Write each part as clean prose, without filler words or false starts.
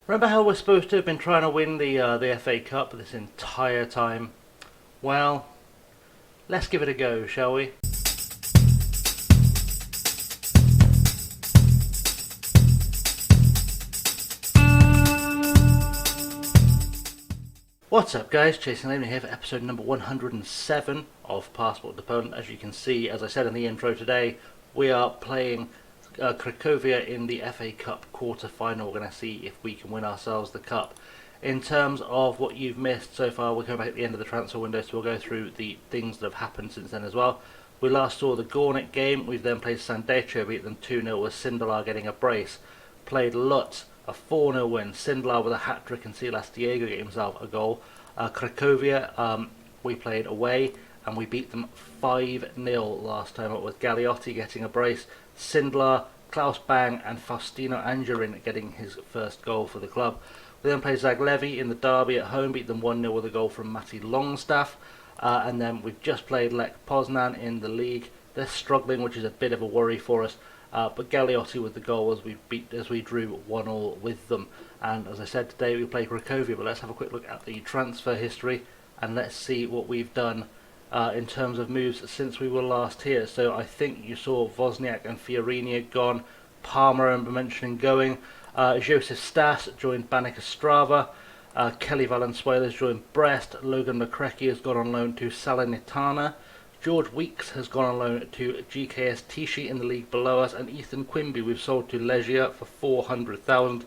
Remember how we're supposed to have been trying to win the FA Cup this entire time? Well, let's give it a go, shall we? What's up guys, ChasingLamely here for episode number 107 of Passport to Poland. As you can see, as I said in the intro today, we are playing Cracovia in the FA Cup quarter-final. We're going to see if we can win ourselves the cup. In terms of what you've missed so far, we're coming back at the end of the transfer window, so we'll go through the things that have happened since then as well. We last saw the Gornik game. We've then played Sandecho, beat them 2-0 with Sindelar getting a brace. Played Lutz, a 4-0 win. Sindelar with a hat-trick and Slask Wroclaw get himself a goal. Cracovia, we played away and we beat them 5-0 last time up, with Galliotti getting a brace, Sindelar, Klaus Bang and Faustino Angerin getting his first goal for the club. We then played Zaglevi in the derby at home, beat them 1-0 with a goal from Matti Longstaff. And then we've just played Lech Poznan in the league. They're struggling, which is a bit of a worry for us. But Galliotti with the goal as we drew 1-1 with them. And as I said, today we play Cracovia, but let's have a quick look at the transfer history and let's see what we've done in terms of moves since we were last here. So I think you saw Wozniak and Fiorini gone, Palmer I remember mentioning going, Joseph Stas joined Banik Ostrava, Kelly Valenzuela joined Brest, Logan Lecrecki has gone on loan to Salernitana, George Weeks has gone on loan to GKS Tichy in the league below us, and Ethan Quimby we've sold to Legia for 400,000.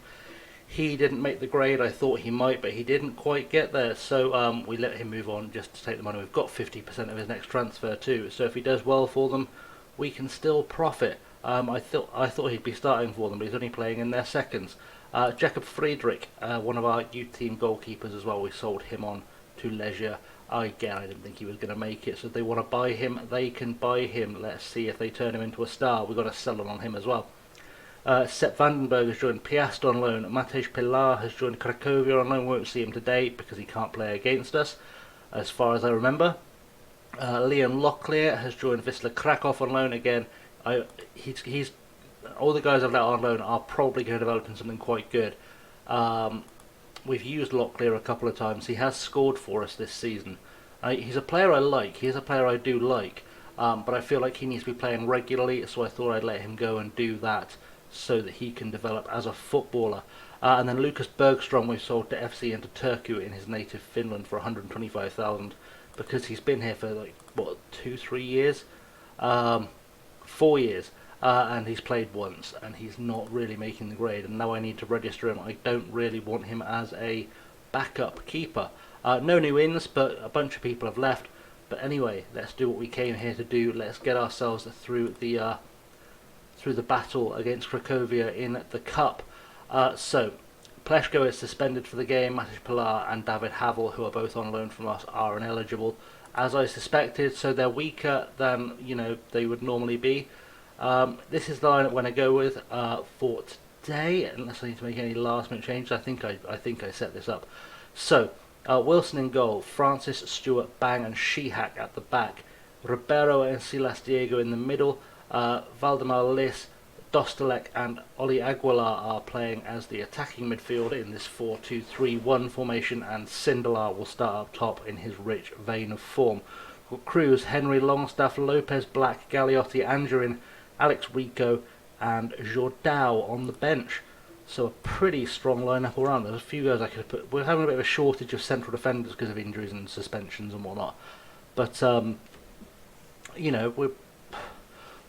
He didn't make the grade. I thought he might, but he didn't quite get there, so we let him move on just to take the money. We've got 50% of his next transfer too, so if he does well for them, we can still profit. I thought he'd be starting for them, but he's only playing in their seconds. Jakob Friedrich, one of our youth team goalkeepers as well, we sold him on to Legia. Again, I didn't think he was going to make it, so if they want to buy him, they can buy him. Let's see if they turn him into a star. We've got to sell on him as well. Sepp Vandenberg has joined Piast on loan. Matej Pilar has joined Cracovia on loan. We won't see him today because he can't play against us, as far as I remember. Leon Locklear has joined Wisla Krakow on loan. Again, he's all the guys I've let on loan are probably going to develop into something quite good. We've used Locklear a couple of times. He has scored for us this season. He's a player I like. He is a player I do like. But I feel like he needs to be playing regularly, so I thought I'd let him go and do that so that he can develop as a footballer. And then Lucas Bergstrom we've sold to FC and to Turku in his native Finland for 125,000 because he's been here for like, what, 2-3 years? 4 years. And he's played once, and he's not really making the grade, and now I need to register him. I don't really want him as a backup keeper. No new ins, but a bunch of people have left. But anyway, let's do what we came here to do. Let's get ourselves through the battle against Cracovia in the cup. So, Pleshko is suspended for the game. Matej Pilar and David Havel, who are both on loan from us, are ineligible, as I suspected. So they're weaker than they would normally be. This is the line I'm going to go with for today, unless I need to make any last-minute changes. I think I set this up. So, Wilson in goal, Francis, Stewart, Bang and Shihak at the back, Ribeiro and Slask Wroclaw in the middle, Valdemar Lis, Dostalek and Oli Aguilar are playing as the attacking midfield in this 4-2-3-1 formation, and Sindelar will start up top in his rich vein of form. Cruz, Henry, Longstaff, Lopez, Black, Galliotti, Angerin, Alex Rico and Jordao on the bench. So a pretty strong lineup all round. There's a few guys I could have put. We're having a bit of a shortage of central defenders because of injuries and suspensions and whatnot. But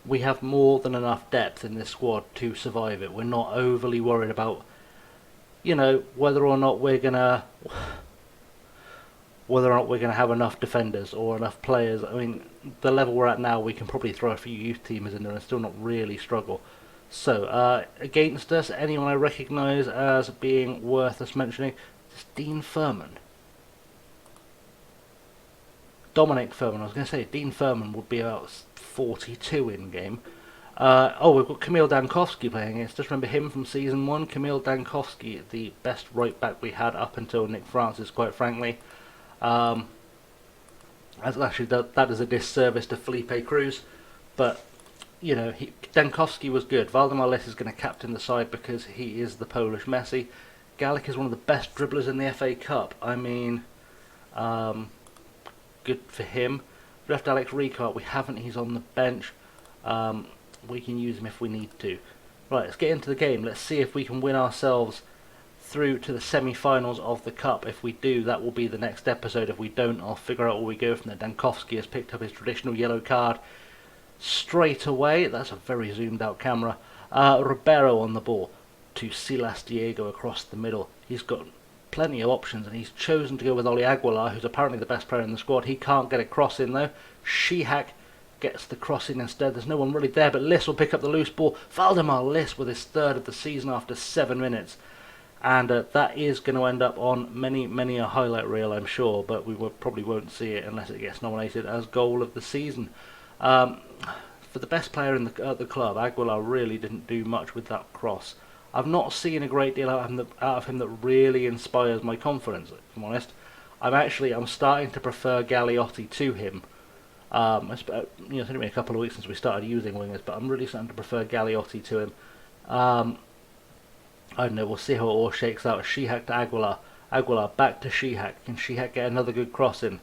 we have more than enough depth in this squad to survive it. We're not overly worried about whether or not we're gonna have enough defenders or enough players. I mean, the level we're at now, we can probably throw a few youth teamers in there and still not really struggle. So, against us, anyone I recognise as being worth us mentioning is Dean Furman. Dominic Furman, I was going to say, Dean Furman would be about 42 in-game. We've got Kamil Dankovsky playing against us. Remember him from Season 1? Kamil Dankovsky, the best right-back we had up until Nick Francis, quite frankly. That is a disservice to Felipe Cruz, but Dankovsky was good. Valdemar Lis is going to captain the side because he is the Polish Messi. Gallic is one of the best dribblers in the FA Cup. I mean, good for him. We left Alex Ricard. We haven't. He's on the bench. We can use him if we need to. Right, let's get into the game. Let's see if we can win ourselves through to the semi-finals of the Cup. If we do, that will be the next episode. If we don't, I'll figure out where we go from there. Dankowski has picked up his traditional yellow card straight away. That's a very zoomed out camera. Ribeiro on the ball to Silas Diego across the middle. He's got plenty of options and he's chosen to go with Oli Aguilar, who's apparently the best player in the squad. He can't get a cross in though. Shihak gets the cross in instead. There's no one really there, but Liss will pick up the loose ball. Valdemar Liss with his third of the season after 7 minutes. And that is going to end up on many a highlight reel, I'm sure, but we probably won't see it unless it gets nominated as goal of the season. For the best player in the club, Aguilar really didn't do much with that cross. I've not seen a great deal out of him that really inspires my confidence, if I'm honest. I'm starting to prefer Galliotti to him. It's only been a couple of weeks since we started using wingers, but I'm really starting to prefer Galliotti to him. I don't know, we'll see how it all shakes out. Shihak to Aguilar. Aguilar back to Shihak. Can Shihak get another good cross in?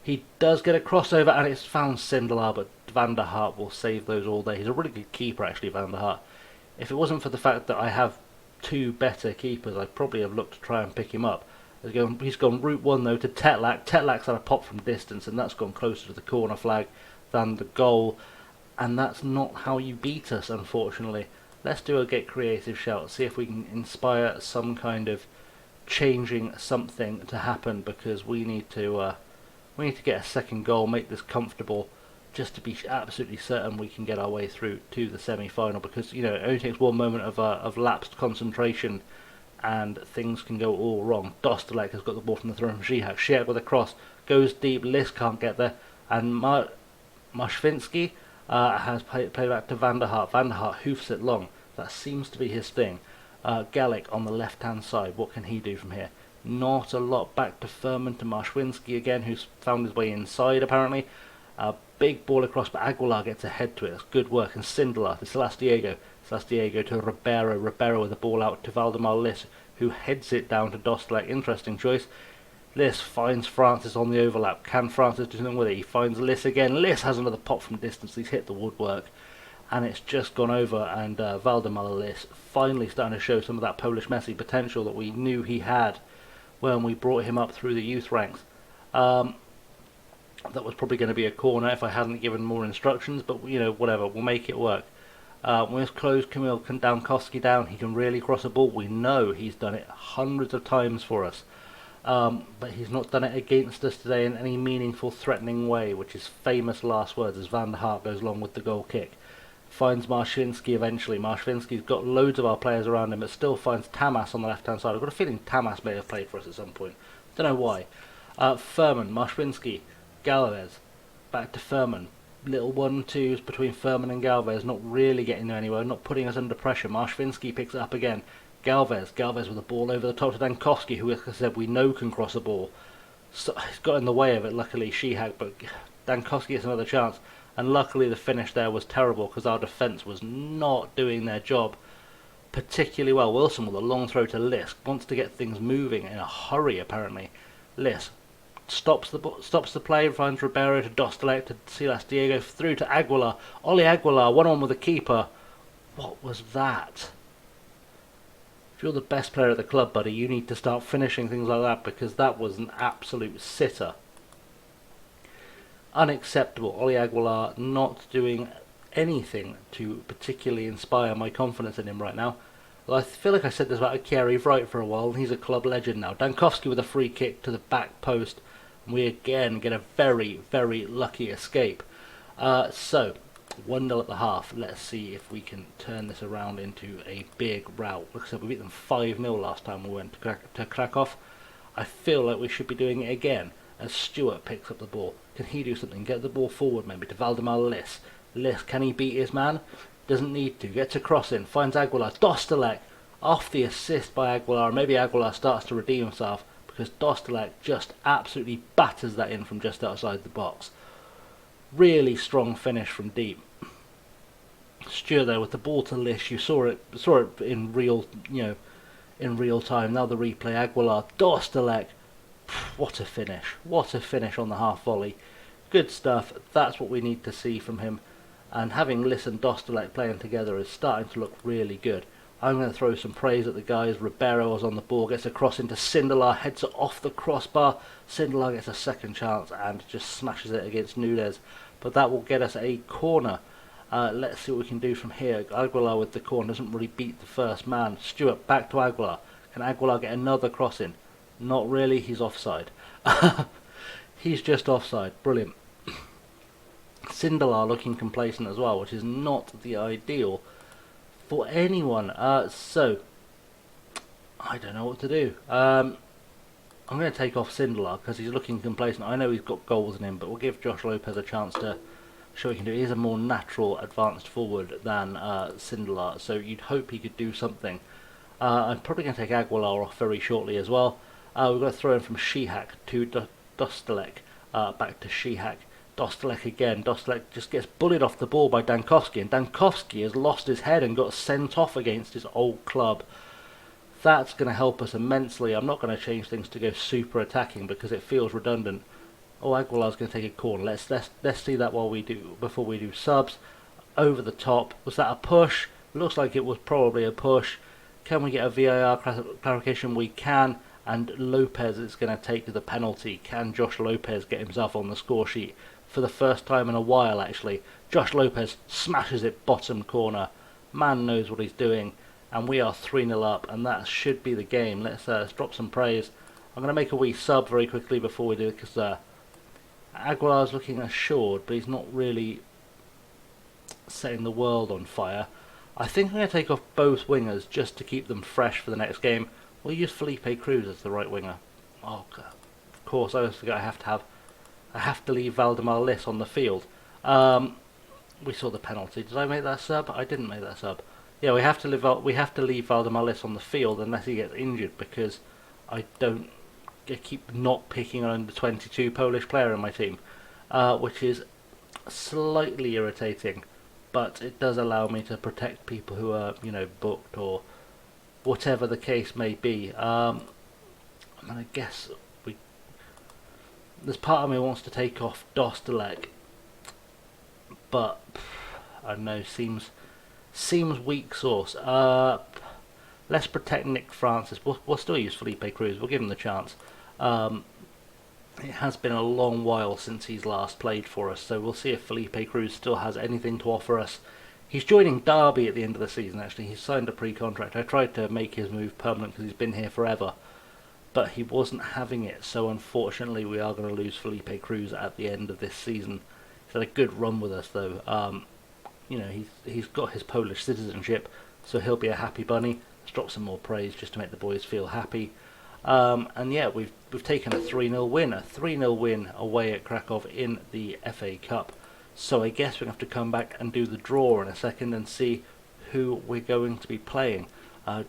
He does get a crossover and it's found Sindelar, but Van der Hart will save those all day. He's a really good keeper actually, Van der Hart. If it wasn't for the fact that I have 2 better keepers, I'd probably have looked to try and pick him up. He's gone route 1 though to Tetlak. Tetlak's had a pop from distance and that's gone closer to the corner flag than the goal. And that's not how you beat us, unfortunately. Let's do a get creative shout, see if we can inspire some kind of changing something to happen, because we need to get a second goal, make this comfortable, just to be absolutely certain we can get our way through to the semi-final, because it only takes one moment of lapsed concentration and things can go all wrong. Dostalek has got the ball from the throw from Ziyech. Ziyech with a cross, goes deep, Liss can't get there, and Mashvinsky has played back to Van der Hart. Van der Hart hoofs it long. That seems to be his thing. Gallic on the left-hand side. What can he do from here? Not a lot. Back to Furman, to Mashvinsky again, who's found his way inside apparently. Big ball across, but Aguilar gets ahead to it. That's good work. And Sindelar to Silas Diego. Silas Diego to Ribeiro. Ribeiro with the ball out to Valdemar Liss, who heads it down to Dostalek. Interesting choice. Liss finds Francis on the overlap. Can Francis do something with it? He finds Liss again. Liss has another pop from distance. He's hit the woodwork. And it's just gone over, and Valdemar Liss finally starting to show some of that Polish Messi potential that we knew he had when we brought him up through the youth ranks. That was probably going to be a corner if I hadn't given more instructions, but whatever, we'll make it work. When it's closed, Kamil Dankowski down, he can really cross a ball. We know he's done it hundreds of times for us. But he's not done it against us today in any meaningful, threatening way, which is famous last words as Van der Hart goes along with the goal kick. Finds Mashvinsky eventually. Mashvinsky's got loads of our players around him, but still finds Tamas on the left-hand side. I've got a feeling Tamas may have played for us at some point. Don't know why. Furman, Mashvinsky, Galvez, back to Furman. Little 1-2s between Furman and Galvez, not really getting there anywhere, not putting us under pressure. Mashvinsky picks it up again. Galvez with the ball over the top to Dankowski, who, as I said, we know can cross a ball. So, he's got in the way of it, luckily, Shihak, but Dankowski gets another chance. And luckily the finish there was terrible because our defence was not doing their job particularly well. Wilson with a long throw to Liss, wants to get things moving in a hurry apparently. Liss stops the play, finds Ribeiro to Dostalek to Silas Diego, through to Aguilar. Oli Aguilar, 1-on with the keeper. What was that? If you're the best player at the club, buddy, you need to start finishing things like that, because that was an absolute sitter. Unacceptable. Oli Aguilar not doing anything to particularly inspire my confidence in him right now. Well, I feel like I said this about Kerry Wright for a while, and he's a club legend now. Dankowski with a free kick to the back post, and we again get a very, very lucky escape. So, 1-0 at the half. Let's see if we can turn this around into a big rout. Like I said, we beat them 5-0 last time we went to Krakow. I feel like we should be doing it again as Stewart picks up the ball. Can he do something? Get the ball forward maybe to Valdemar Liss. Liss, can he beat his man? Doesn't need to. Gets a cross in. Finds Aguilar. Dostalek off the assist by Aguilar. Maybe Aguilar starts to redeem himself, because Dostalek just absolutely batters that in from just outside the box. Really strong finish from deep. Stewart there with the ball to Liss. You saw it in real, in real time. Now the replay, Aguilar, Dostalek. What a finish. What a finish on the half volley. Good stuff. That's what we need to see from him. And having listened Dostalek playing together is starting to look really good. I'm going to throw some praise at the guys. Ribeiro is on the ball, gets a cross into Sindelar, heads it off the crossbar. Sindelar gets a second chance and just smashes it against Nunez. But that will get us a corner. Let's see what we can do from here. Aguilar with the corner doesn't really beat the first man. Stewart back to Aguilar. Can Aguilar get another cross in? Not really, he's offside. He's just offside. Brilliant. Sindelar looking complacent as well, which is not the ideal for anyone. So, I don't know what to do. I'm going to take off Sindelar because he's looking complacent. I know he's got goals in him, but we'll give Josh Lopez a chance to show what he can do. He is a more natural advanced forward than Sindelar, so you'd hope he could do something. I'm probably going to take Aguilar off very shortly as well. We've got to throw in from Shihak to Dostalek, back to Shihak. Dostalek again. Dostalek just gets bullied off the ball by Dankovsky, and Dankovsky has lost his head and got sent off against his old club. That's going to help us immensely. I'm not going to change things to go super attacking because it feels redundant. Oh, Aguilar's going to take a corner. Let's see that while we do before we do subs. Over the top. Was that a push? Looks like it was probably a push. Can we get a VAR clarification? We can. And Lopez is going to take the penalty. Can Josh Lopez get himself on the score sheet? For the first time in a while, actually. Josh Lopez smashes it bottom corner. Man knows what he's doing. And we are 3-0 up, and that should be the game. Let's drop some praise. I'm going to make a wee sub very quickly before we do it, because Aguilar's looking assured, but he's not really setting the world on fire. I think I'm going to take off both wingers just to keep them fresh for the next game. We'll use Felipe Cruz as the right winger. Oh, God. Of course, I always forget I have to leave Valdemar Liss on the field. We saw the penalty. Did I make that sub? I didn't make that sub. Yeah, we have to leave Valdemar Liss on the field unless he gets injured, because I keep not picking an under 22 Polish player in my team, which is slightly irritating, but it does allow me to protect people who are, booked or whatever the case may be. And I guess there's part of me wants to take off Dostalek, but I don't know, seems weak sauce. Let's protect Nick Francis. We'll still use Felipe Cruz. We'll give him the chance. It has been a long while since he's last played for us, so we'll see if Felipe Cruz still has anything to offer us. He's joining Derby at the end of the season, actually. He's signed a pre-contract. I tried to make his move permanent because he's been here forever, but he wasn't having it, so unfortunately we are going to lose Felipe Cruz at the end of this season. He's had a good run with us, though. He's got his Polish citizenship, so he'll be a happy bunny. Let's drop some more praise just to make the boys feel happy. And yeah, we've taken a 3-0 win, away at Krakow in the FA Cup. So I guess we're going to have to come back and do the draw in a second and see who we're going to be playing.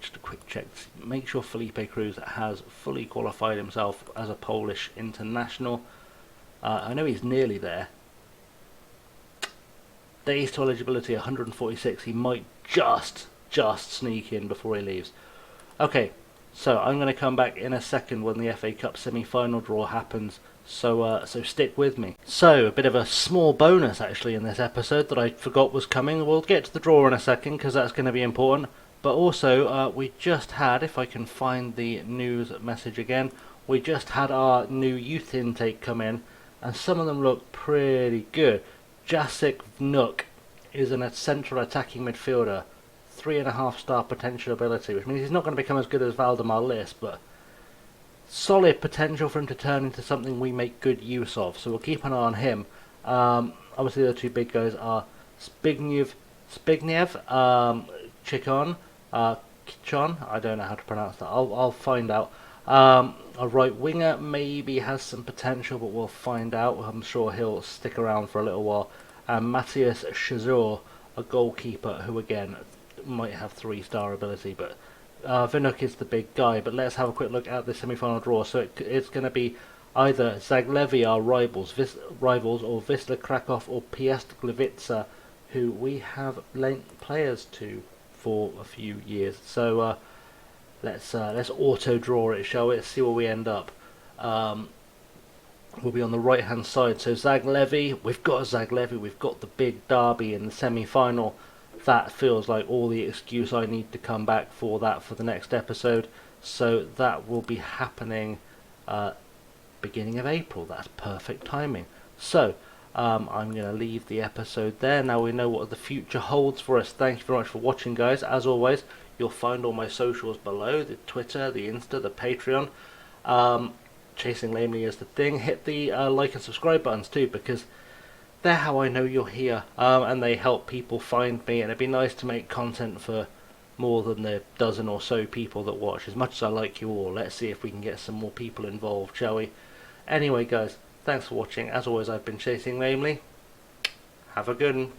Just a quick check. Make sure Felipe Cruz has fully qualified himself as a Polish international. I know he's nearly there. Days to eligibility 146. He might just sneak in before he leaves. Okay, so I'm going to come back in a second when the FA Cup semi-final draw happens. So stick with me. So a bit of a small bonus actually in this episode that I forgot was coming. We'll get to the draw in a second because that's going to be important. But also we just had, if I can find the news message again, we just had our new youth intake come in, and some of them look pretty good. Jacek Vnuk is a central attacking midfielder, 3.5-star potential ability, which means he's not going to become as good as Valdemar Liss, but solid potential for him to turn into something we make good use of. So we'll keep an eye on him. Obviously the two big guys are Zbigniew, Chikon, Kichon. I don't know how to pronounce that. I'll find out. A right winger maybe has some potential, but we'll find out. I'm sure he'll stick around for a little while. And Matthias Shazor, a goalkeeper who again might have 3-star ability, but Vnuk is the big guy. But let's have a quick look at the semi-final draw. So it's going to be either Zagłębie rivals, or Wisła Krakow or Piast Gliwice, who we have lent players to for a few years. So let's auto draw it, shall we? Let's see where we end up. We'll be on the right hand side. So ChasingLamely, we've got ChasingLamely, we've got the big derby in the semi-final. That feels like all the excuse I need to come back for that for the next episode. So that will be happening beginning of April. That's perfect timing. So I'm going to leave the episode there. Now we know what the future holds for us. Thank you very much for watching, guys. As always, you'll find all my socials below: the Twitter, the Insta, the Patreon. ChasingLamely is the thing. Hit the like and subscribe buttons too, because they're how I know you're here, and they help people find me. And it'd be nice to make content for more than the dozen or so people that watch. As much as I like you all, let's see if we can get some more people involved, shall we? Anyway, guys, thanks for watching. As always, I've been ChasingLamely. Have a good one.